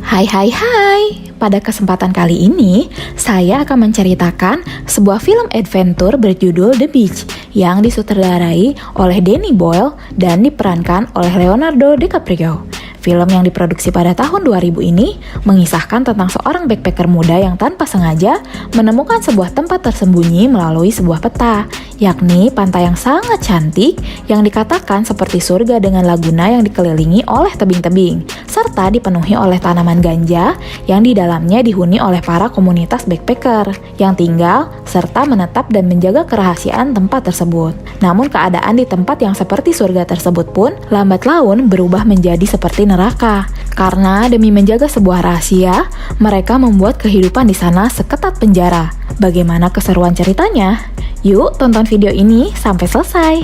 Hai hai hai, pada kesempatan kali ini saya akan menceritakan sebuah film adventure berjudul The Beach yang disutradarai oleh Danny Boyle dan diperankan oleh Leonardo DiCaprio. Film yang diproduksi pada tahun 2000 ini mengisahkan tentang seorang backpacker muda yang tanpa sengaja menemukan sebuah tempat tersembunyi melalui sebuah peta, yakni pantai yang sangat cantik yang dikatakan seperti surga dengan laguna yang dikelilingi oleh tebing-tebing, serta dipenuhi oleh tanaman ganja yang di dalamnya dihuni oleh para komunitas backpacker yang tinggal serta menetap dan menjaga kerahasiaan tempat tersebut. Namun keadaan di tempat yang seperti surga tersebut pun lambat laun berubah menjadi seperti neraka. Karena demi menjaga sebuah rahasia, mereka membuat kehidupan di sana seketat penjara. Bagaimana keseruan ceritanya? Yuk tonton video ini sampai selesai.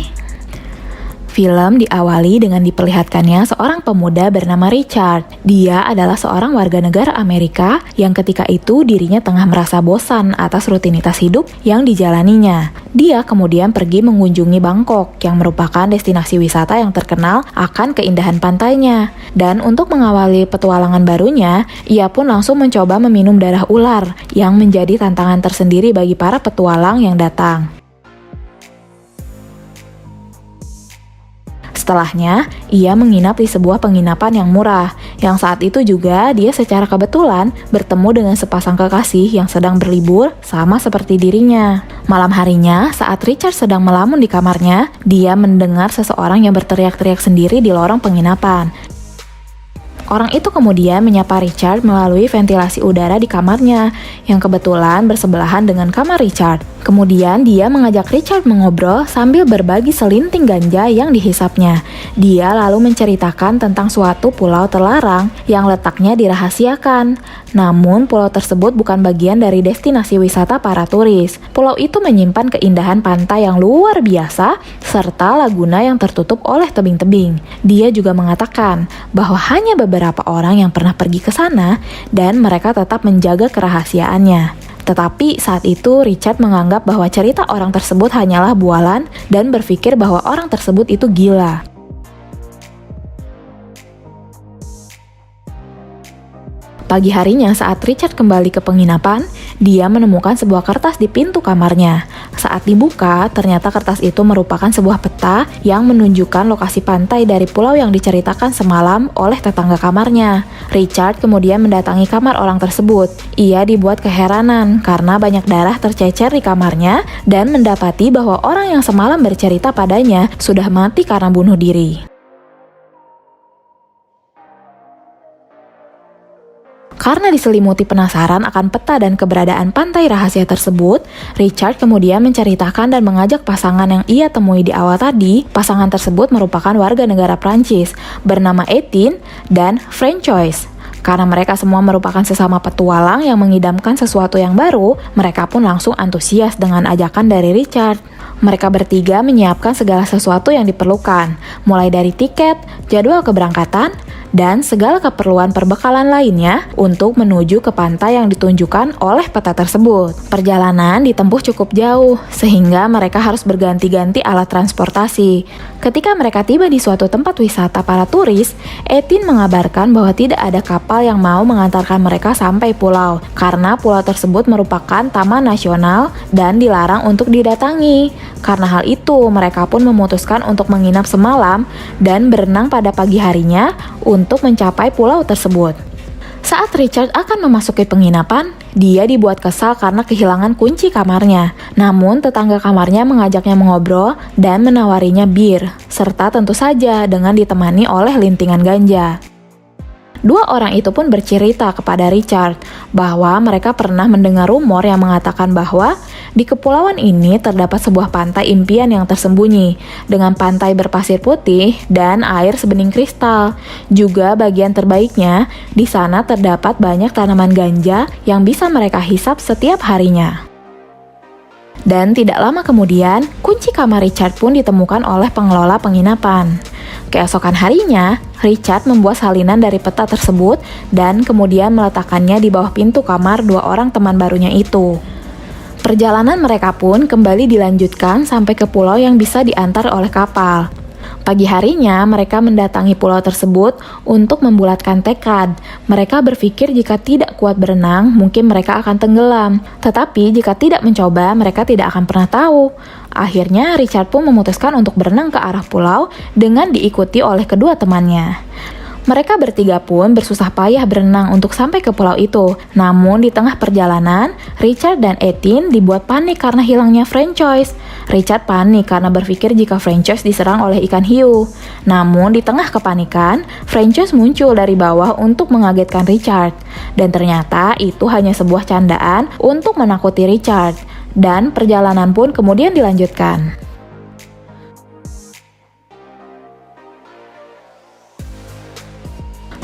Film diawali dengan diperlihatkannya seorang pemuda bernama Richard. Dia adalah seorang warga negara Amerika yang ketika itu dirinya tengah merasa bosan atas rutinitas hidup yang dijalaninya. Dia kemudian pergi mengunjungi Bangkok yang merupakan destinasi wisata yang terkenal akan keindahan pantainya. Dan untuk mengawali petualangan barunya, ia pun langsung mencoba meminum darah ular yang menjadi tantangan tersendiri bagi para petualang yang datang. Setelahnya, ia menginap di sebuah penginapan yang murah, yang saat itu juga dia secara kebetulan bertemu dengan sepasang kekasih yang sedang berlibur sama seperti dirinya. Malam harinya, saat Richard sedang melamun di kamarnya, dia mendengar seseorang yang berteriak-teriak sendiri di lorong penginapan. Orang itu kemudian menyapa Richard melalui ventilasi udara di kamarnya, yang kebetulan bersebelahan dengan kamar Richard. Kemudian dia mengajak Richard mengobrol sambil berbagi selinting ganja yang dihisapnya. Dia lalu menceritakan tentang suatu pulau terlarang yang letaknya dirahasiakan. Namun pulau tersebut bukan bagian dari destinasi wisata para turis. Pulau itu menyimpan keindahan pantai yang luar biasa serta laguna yang tertutup oleh tebing-tebing. Dia juga mengatakan bahwa hanya beberapa orang yang pernah pergi ke sana dan mereka tetap menjaga kerahasiaannya. Tetapi saat itu Richard menganggap bahwa cerita orang tersebut hanyalah bualan dan berpikir bahwa orang tersebut itu gila. Pagi harinya saat Richard kembali ke penginapan, dia menemukan sebuah kertas di pintu kamarnya. Saat dibuka, ternyata kertas itu merupakan sebuah peta yang menunjukkan lokasi pantai dari pulau yang diceritakan semalam oleh tetangga kamarnya. Richard kemudian mendatangi kamar orang tersebut. Ia dibuat keheranan karena banyak darah tercecer di kamarnya dan mendapati bahwa orang yang semalam bercerita padanya sudah mati karena bunuh diri. Karena diselimuti penasaran akan peta dan keberadaan pantai rahasia tersebut, Richard kemudian menceritakan dan mengajak pasangan yang ia temui di awal tadi. Pasangan tersebut merupakan warga negara Prancis bernama Etienne dan Francois. Karena mereka semua merupakan sesama petualang yang mengidamkan sesuatu yang baru, mereka pun langsung antusias dengan ajakan dari Richard. Mereka bertiga menyiapkan segala sesuatu yang diperlukan, mulai dari tiket, jadwal keberangkatan, dan segala keperluan perbekalan lainnya untuk menuju ke pantai yang ditunjukkan oleh peta tersebut. Perjalanan ditempuh cukup jauh, sehingga mereka harus berganti-ganti alat transportasi. Ketika mereka tiba di suatu tempat wisata para turis, Etienne mengabarkan bahwa tidak ada kapal yang mau mengantarkan mereka sampai pulau, karena pulau tersebut merupakan taman nasional dan dilarang untuk didatangi. Karena hal itu, mereka pun memutuskan untuk menginap semalam dan berenang pada pagi harinya untuk mencapai pulau tersebut. Saat Richard akan memasuki penginapan, dia dibuat kesal karena kehilangan kunci kamarnya. Namun tetangga kamarnya mengajaknya mengobrol dan menawarinya bir, serta tentu saja dengan ditemani oleh lintingan ganja. Dua orang itu pun bercerita kepada Richard bahwa mereka pernah mendengar rumor yang mengatakan bahwa di kepulauan ini terdapat sebuah pantai impian yang tersembunyi dengan pantai berpasir putih dan air sebening kristal. Juga bagian terbaiknya, di sana terdapat banyak tanaman ganja yang bisa mereka hisap setiap harinya. Dan tidak lama kemudian, kunci kamar Richard pun ditemukan oleh pengelola penginapan. Keesokan harinya, Richard membuat salinan dari peta tersebut dan kemudian meletakkannya di bawah pintu kamar dua orang teman barunya itu. Perjalanan mereka pun kembali dilanjutkan sampai ke pulau yang bisa diantar oleh kapal. Pagi harinya, mereka mendatangi pulau tersebut untuk membulatkan tekad. Mereka berpikir jika tidak kuat berenang, mungkin mereka akan tenggelam. Tetapi jika tidak mencoba, mereka tidak akan pernah tahu. Akhirnya, Richard pun memutuskan untuk berenang ke arah pulau dengan diikuti oleh kedua temannya. Mereka bertiga pun bersusah payah berenang untuk sampai ke pulau itu. Namun di tengah perjalanan, Richard dan Etienne dibuat panik karena hilangnya Francois. Richard panik karena berpikir jika Francois diserang oleh ikan hiu. Namun di tengah kepanikan, Francois muncul dari bawah untuk mengagetkan Richard. Dan ternyata itu hanya sebuah candaan untuk menakuti Richard. Dan perjalanan pun kemudian dilanjutkan.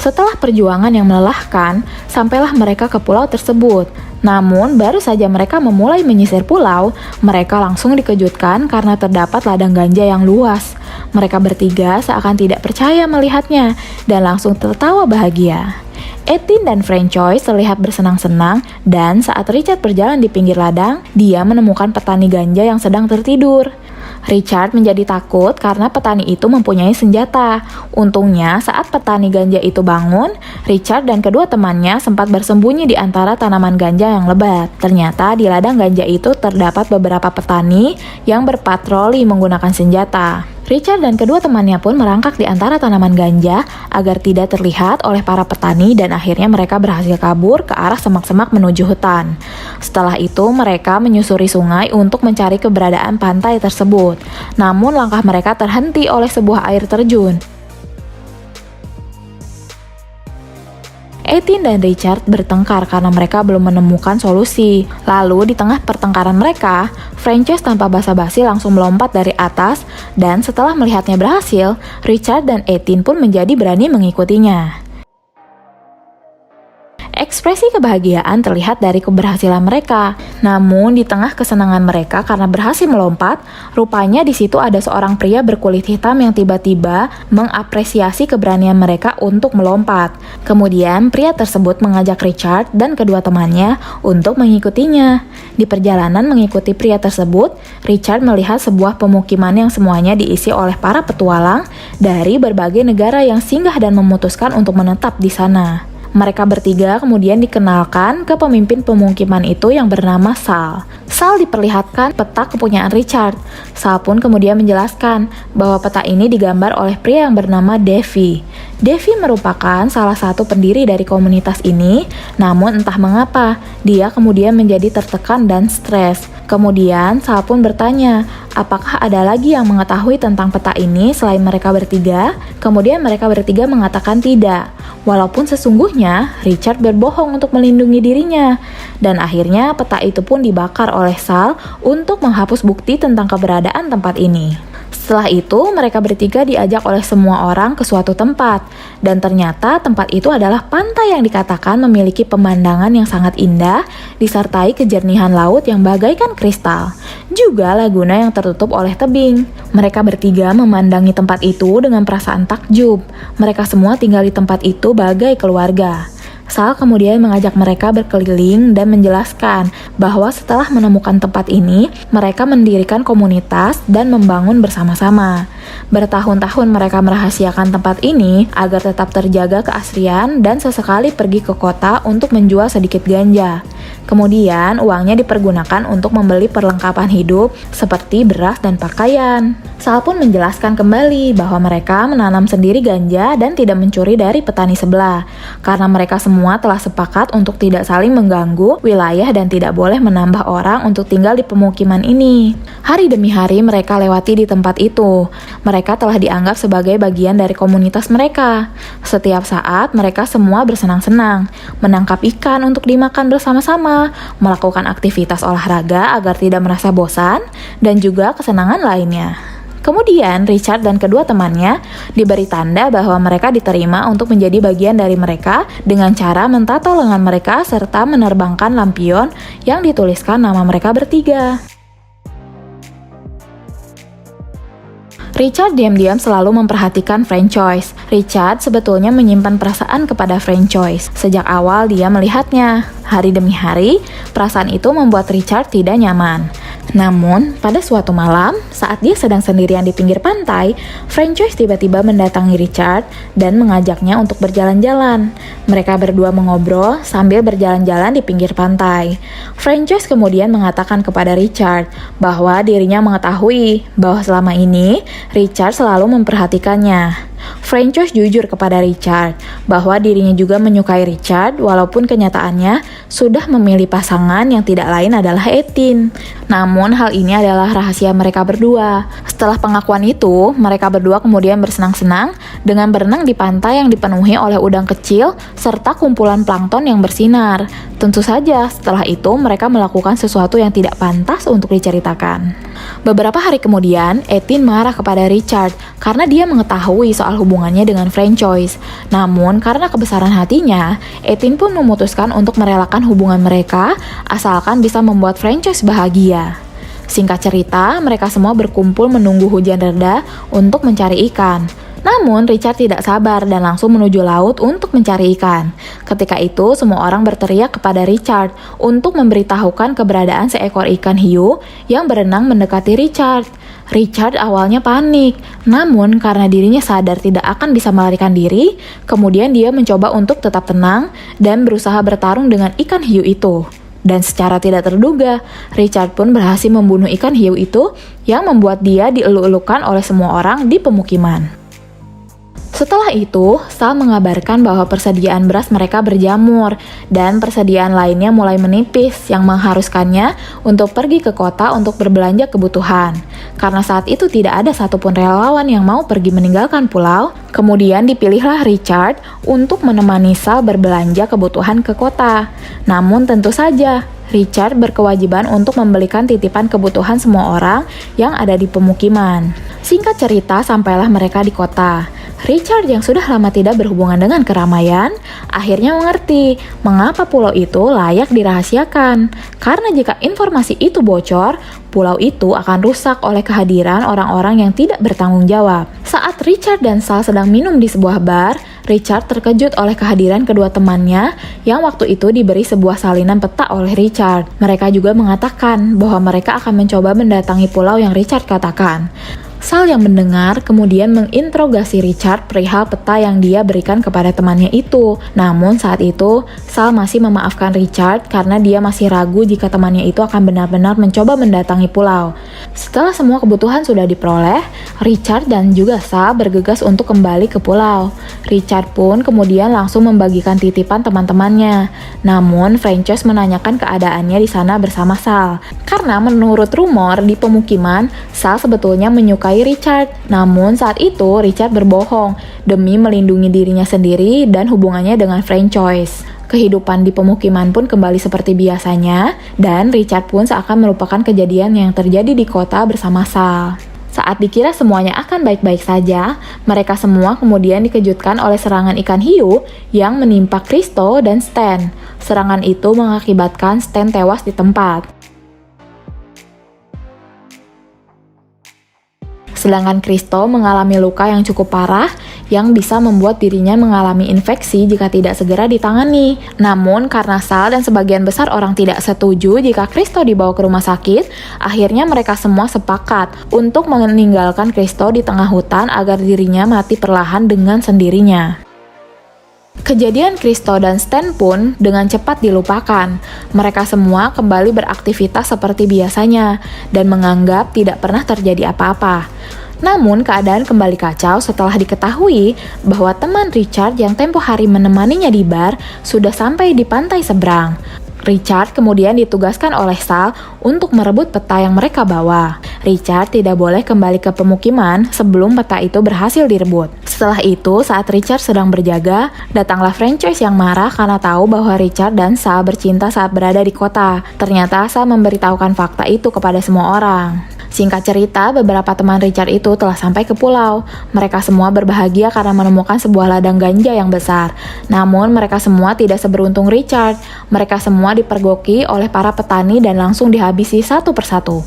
Setelah perjuangan yang melelahkan, sampailah mereka ke pulau tersebut. Namun, baru saja mereka memulai menyisir pulau, mereka langsung dikejutkan karena terdapat ladang ganja yang luas. Mereka bertiga seakan tidak percaya melihatnya, dan langsung tertawa bahagia. Etienne dan Francois terlihat bersenang-senang, dan saat Richard berjalan di pinggir ladang, dia menemukan petani ganja yang sedang tertidur. Richard menjadi takut karena petani itu mempunyai senjata. Untungnya saat petani ganja itu bangun, Richard dan kedua temannya sempat bersembunyi di antara tanaman ganja yang lebat. Ternyata di ladang ganja itu terdapat beberapa petani yang berpatroli menggunakan senjata. Richard dan kedua temannya pun merangkak di antara tanaman ganja agar tidak terlihat oleh para petani dan akhirnya mereka berhasil kabur ke arah semak-semak menuju hutan. Setelah itu mereka menyusuri sungai untuk mencari keberadaan pantai tersebut. Namun langkah mereka terhenti oleh sebuah air terjun. Etienne dan Richard bertengkar karena mereka belum menemukan solusi. Lalu di tengah pertengkaran mereka, Francois tanpa basa-basi langsung melompat dari atas dan setelah melihatnya berhasil, Richard dan Etienne pun menjadi berani mengikutinya. Ekspresi kebahagiaan terlihat dari keberhasilan mereka. Namun di tengah kesenangan mereka karena berhasil melompat, rupanya di situ ada seorang pria berkulit hitam yang tiba-tiba mengapresiasi keberanian mereka untuk melompat. Kemudian pria tersebut mengajak Richard dan kedua temannya untuk mengikutinya. Di perjalanan mengikuti pria tersebut, Richard melihat sebuah pemukiman yang semuanya diisi oleh para petualang dari berbagai negara yang singgah dan memutuskan untuk menetap di sana. Mereka bertiga kemudian dikenalkan ke pemimpin pemukiman itu yang bernama Sal. Sal diperlihatkan peta kepunyaan Richard. Sal pun kemudian menjelaskan bahwa peta ini digambar oleh pria yang bernama Davy. Davy merupakan salah satu pendiri dari komunitas ini, namun entah mengapa, dia kemudian menjadi tertekan dan stres. Kemudian Sal pun bertanya, apakah ada lagi yang mengetahui tentang peta ini selain mereka bertiga? Kemudian mereka bertiga mengatakan tidak. Walaupun sesungguhnya Richard berbohong untuk melindungi dirinya. Dan akhirnya peta itu pun dibakar oleh Sal untuk menghapus bukti tentang keberadaan tempat ini. Setelah itu, mereka bertiga diajak oleh semua orang ke suatu tempat. Dan ternyata tempat itu adalah pantai yang dikatakan memiliki pemandangan yang sangat indah, disertai kejernihan laut yang bagaikan kristal. Juga laguna yang tertutup oleh tebing. Mereka bertiga memandangi tempat itu dengan perasaan takjub. Mereka semua tinggal di tempat itu bagai keluarga. Sal kemudian mengajak mereka berkeliling dan menjelaskan bahwa setelah menemukan tempat ini, mereka mendirikan komunitas dan membangun bersama-sama. Bertahun-tahun mereka merahasiakan tempat ini agar tetap terjaga keaslian dan sesekali pergi ke kota untuk menjual sedikit ganja. Kemudian uangnya dipergunakan untuk membeli perlengkapan hidup seperti beras dan pakaian. Sal pun menjelaskan kembali bahwa mereka menanam sendiri ganja dan tidak mencuri dari petani sebelah, karena mereka semua telah sepakat untuk tidak saling mengganggu wilayah dan tidak boleh menambah orang untuk tinggal di pemukiman ini. Hari demi hari mereka lewati di tempat itu. Mereka telah dianggap sebagai bagian dari komunitas mereka. Setiap saat mereka semua bersenang-senang, menangkap ikan untuk dimakan bersama-sama, melakukan aktivitas olahraga agar tidak merasa bosan, dan juga kesenangan lainnya. Kemudian Richard dan kedua temannya diberi tanda bahwa mereka diterima untuk menjadi bagian dari mereka dengan cara mentato lengan mereka serta menerbangkan lampion yang dituliskan nama mereka bertiga. Richard diam-diam selalu memperhatikan Francois. Richard sebetulnya menyimpan perasaan kepada Francois. Sejak awal dia melihatnya. Hari demi hari, perasaan itu membuat Richard tidak nyaman. Namun, pada suatu malam, saat dia sedang sendirian di pinggir pantai, Francois tiba-tiba mendatangi Richard dan mengajaknya untuk berjalan-jalan. Mereka berdua mengobrol sambil berjalan-jalan di pinggir pantai. Francois kemudian mengatakan kepada Richard bahwa dirinya mengetahui bahwa selama ini Richard selalu memperhatikannya. Francois jujur kepada Richard bahwa dirinya juga menyukai Richard walaupun kenyataannya sudah memilih pasangan yang tidak lain adalah Etienne. Namun hal ini adalah rahasia mereka berdua. Setelah pengakuan itu, mereka berdua kemudian bersenang-senang dengan berenang di pantai yang dipenuhi oleh udang kecil serta kumpulan plankton yang bersinar. Tentu saja setelah itu mereka melakukan sesuatu yang tidak pantas untuk diceritakan. Beberapa hari kemudian, Etienne marah kepada Richard karena dia mengetahui soal hubungannya dengan Francois. Namun, karena kebesaran hatinya, Etienne pun memutuskan untuk merelakan hubungan mereka asalkan bisa membuat Francois bahagia. Singkat cerita, mereka semua berkumpul menunggu hujan reda untuk mencari ikan. Namun, Richard tidak sabar dan langsung menuju laut untuk mencari ikan. Ketika itu, semua orang berteriak kepada Richard untuk memberitahukan keberadaan seekor ikan hiu yang berenang mendekati Richard. Richard awalnya panik, namun karena dirinya sadar tidak akan bisa melarikan diri, kemudian dia mencoba untuk tetap tenang dan berusaha bertarung dengan ikan hiu itu. Dan secara tidak terduga, Richard pun berhasil membunuh ikan hiu itu yang membuat dia dieluk-elukan oleh semua orang di pemukiman. Setelah itu, Sal mengabarkan bahwa persediaan beras mereka berjamur dan persediaan lainnya mulai menipis yang mengharuskannya untuk pergi ke kota untuk berbelanja kebutuhan. Karena saat itu tidak ada satupun relawan yang mau pergi meninggalkan pulau, kemudian dipilihlah Richard untuk menemani Sal berbelanja kebutuhan ke kota. Namun tentu saja, Richard berkewajiban untuk membelikan titipan kebutuhan semua orang yang ada di pemukiman. Singkat cerita, sampailah mereka di kota. Richard yang sudah lama tidak berhubungan dengan keramaian, akhirnya mengerti mengapa pulau itu layak dirahasiakan. Karena jika informasi itu bocor, pulau itu akan rusak oleh kehadiran orang-orang yang tidak bertanggung jawab. Saat Richard dan Sal sedang minum di sebuah bar, Richard terkejut oleh kehadiran kedua temannya yang waktu itu diberi sebuah salinan peta oleh Richard. Mereka juga mengatakan bahwa mereka akan mencoba mendatangi pulau yang Richard katakan. Sal yang mendengar kemudian menginterogasi Richard perihal peta yang dia berikan kepada temannya itu. Namun saat itu, Sal masih memaafkan Richard karena dia masih ragu jika temannya itu akan benar-benar mencoba mendatangi pulau. Setelah semua kebutuhan sudah diperoleh, Richard dan juga Sal bergegas untuk kembali ke pulau. Richard pun kemudian langsung membagikan titipan teman-temannya. Namun, Francois menanyakan keadaannya di sana bersama Sal. Karena menurut rumor di pemukiman, Sal sebetulnya menyukai Richard. Namun saat itu Richard berbohong demi melindungi dirinya sendiri dan hubungannya dengan Francois. Kehidupan di pemukiman pun kembali seperti biasanya dan Richard pun seakan melupakan kejadian yang terjadi di kota bersama Sal. Saat dikira semuanya akan baik-baik saja, mereka semua kemudian dikejutkan oleh serangan ikan hiu yang menimpa Christo dan Stan. Serangan itu mengakibatkan Stan tewas di tempat. Sedangkan Christo mengalami luka yang cukup parah yang bisa membuat dirinya mengalami infeksi jika tidak segera ditangani. Namun karena Sal dan sebagian besar orang tidak setuju jika Christo dibawa ke rumah sakit, akhirnya mereka semua sepakat untuk meninggalkan Christo di tengah hutan agar dirinya mati perlahan dengan sendirinya. Kejadian Christo dan Stan pun dengan cepat dilupakan. Mereka semua kembali beraktivitas seperti biasanya dan menganggap tidak pernah terjadi apa-apa. Namun keadaan kembali kacau setelah diketahui bahwa teman Richard yang tempo hari menemaninya di bar sudah sampai di pantai seberang. Richard kemudian ditugaskan oleh Sal untuk merebut peta yang mereka bawa. Richard tidak boleh kembali ke pemukiman sebelum peta itu berhasil direbut. Setelah itu, saat Richard sedang berjaga, datanglah Francois yang marah karena tahu bahwa Richard dan Sal bercinta saat berada di kota. Ternyata Sal memberitahukan fakta itu kepada semua orang. Singkat cerita, beberapa teman Richard itu telah sampai ke pulau. Mereka semua berbahagia karena menemukan sebuah ladang ganja yang besar. Namun mereka semua tidak seberuntung Richard. Mereka semua dipergoki oleh para petani dan langsung dihabisi satu persatu.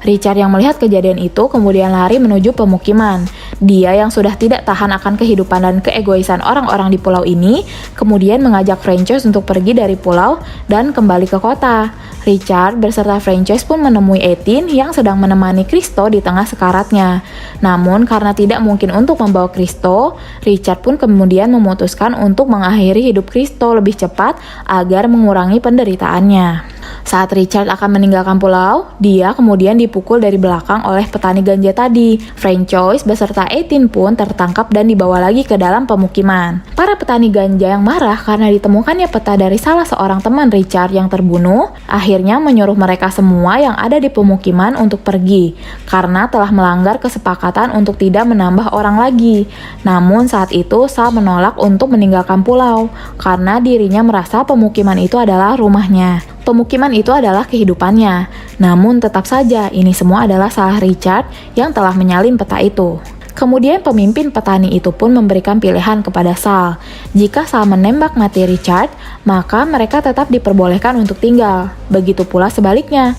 Richard yang melihat kejadian itu kemudian lari menuju pemukiman. Dia yang sudah tidak tahan akan kehidupan dan keegoisan orang-orang di pulau ini, kemudian mengajak Frances untuk pergi dari pulau dan kembali ke kota. Richard beserta Frances pun menemui Eileen yang sedang menemani Christo di tengah sekaratnya. Namun karena tidak mungkin untuk membawa Christo, Richard pun kemudian memutuskan untuk mengakhiri hidup Christo lebih cepat agar mengurangi penderitaannya. Saat Richard akan meninggalkan pulau, dia kemudian dipukul dari belakang oleh petani ganja tadi. Frances beserta Eileen pun tertangkap dan dibawa lagi ke dalam pemukiman. Para petani ganja yang marah karena ditemukannya peta dari salah seorang teman Richard yang terbunuh, akhirnya menyuruh mereka semua yang ada di pemukiman untuk pergi, karena telah melanggar kesepakatan untuk tidak menambah orang lagi. Namun saat itu Sal menolak untuk meninggalkan pulau, karena dirinya merasa pemukiman itu adalah rumahnya. Pemukiman itu adalah kehidupannya. Namun tetap saja ini semua adalah salah Richard yang telah menyalin peta itu. Kemudian pemimpin petani itu pun memberikan pilihan kepada Sal. Jika Sal menembak mati Richard, maka mereka tetap diperbolehkan untuk tinggal. Begitu pula sebaliknya.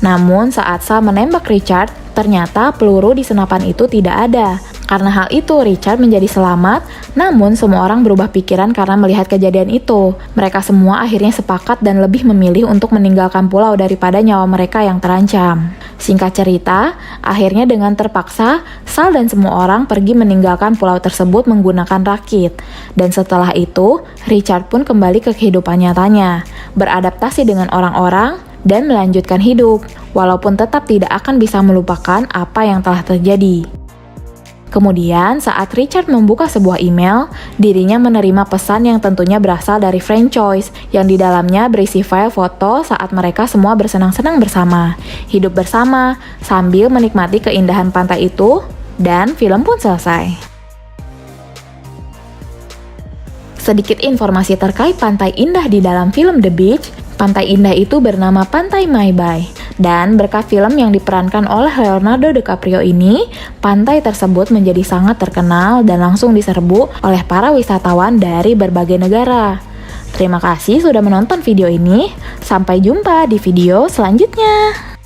Namun saat Sal menembak Richard, ternyata peluru di senapan itu tidak ada. Karena hal itu, Richard menjadi selamat, namun semua orang berubah pikiran karena melihat kejadian itu. Mereka semua akhirnya sepakat dan lebih memilih untuk meninggalkan pulau daripada nyawa mereka yang terancam. Singkat cerita, akhirnya dengan terpaksa, Sal dan semua orang pergi meninggalkan pulau tersebut menggunakan rakit. Dan setelah itu, Richard pun kembali ke kehidupan nyatanya, beradaptasi dengan orang-orang, dan melanjutkan hidup, walaupun tetap tidak akan bisa melupakan apa yang telah terjadi. Kemudian, saat Richard membuka sebuah email, dirinya menerima pesan yang tentunya berasal dari Frances, yang di dalamnya berisi file foto saat mereka semua bersenang-senang bersama, hidup bersama, sambil menikmati keindahan pantai itu, dan film pun selesai. Sedikit informasi terkait pantai indah di dalam film The Beach. Pantai indah itu bernama Pantai Maibay. Dan berkat film yang diperankan oleh Leonardo DiCaprio ini, pantai tersebut menjadi sangat terkenal dan langsung diserbu oleh para wisatawan dari berbagai negara. Terima kasih sudah menonton video ini. Sampai jumpa di video selanjutnya.